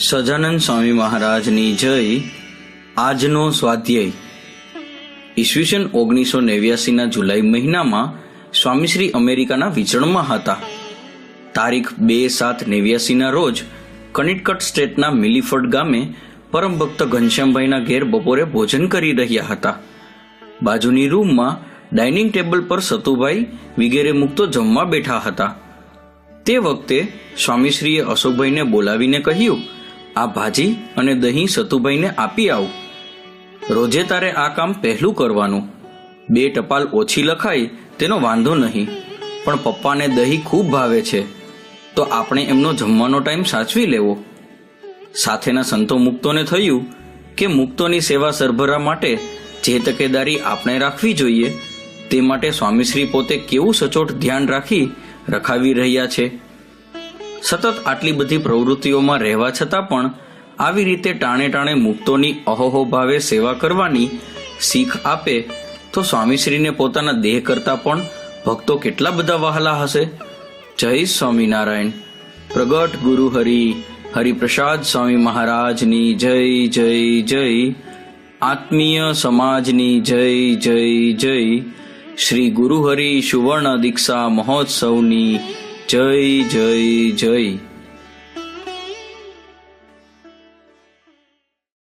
સજાનંદ સ્વામી મહારાજની જય. આજનો સ્વાધ્યાય. ઈસવીસન 1989 જુલાઈ મહિનામાં સ્વામીશ્રી અમેરિકાના વિચરણમાં હતા. તારીખ 2/7/89 રોજ કનેટિકટ સ્ટેટના મિલીફર્ડ ગામે પરમ ભક્ત ઘનશ્યામભાઈના ઘેર બપોરે ભોજન કરી રહ્યા હતા. બાજુની રૂમમાં ડાઇનિંગ ટેબલ પર સતુભાઈ વિગેરે મુક્તો જમવા બેઠા હતા. તે વખતે સ્વામીશ્રીએ અશોકભાઈને બોલાવીને કહ્યું, આ ભાજી અને દહીં સતુભાઈને આપી આવ. રોજે તારે આ કામ પહેલું કરવાનું. 2 ટપાલ ઓછી લખાય તેનો વાંધો નહીં, પણ પપ્પાને દહીં ખૂબ ભાવે છે, તો આપણે એમનો જમવાનો ટાઈમ સાચવી લેવો. સાથેના સંતો મુક્તોને થયું કે મુક્તોની સેવા સરભરા માટે જે તકેદારી આપણે રાખવી જોઈએ તે માટે સ્વામીશ્રી પોતે કેવું સચોટ ધ્યાન રાખી રખાવી રહ્યા છે. સતત આટલી બધી પ્રવૃત્તિઓમાં રહેવા છતાં પણ આવી રીતે ટાણે ટાણે મુક્તોની અહોહો ભાવે સેવા કરવાની શીખ આપે તો સ્વામીશ્રીને પોતાના દેહ કરતાં પણ ભક્તો કેટલા બધા વહાલા હશે. જય સ્વામિનારાયણ. પ્રગટ ગુરુ હરિપ્રસાદ સ્વામી મહારાજની જય જય જય. આત્મીય સમાજની જય જય જય. શ્રી ગુરુહરિ સુવર્ણ દીક્ષા મહોત્સવની જય જય જય.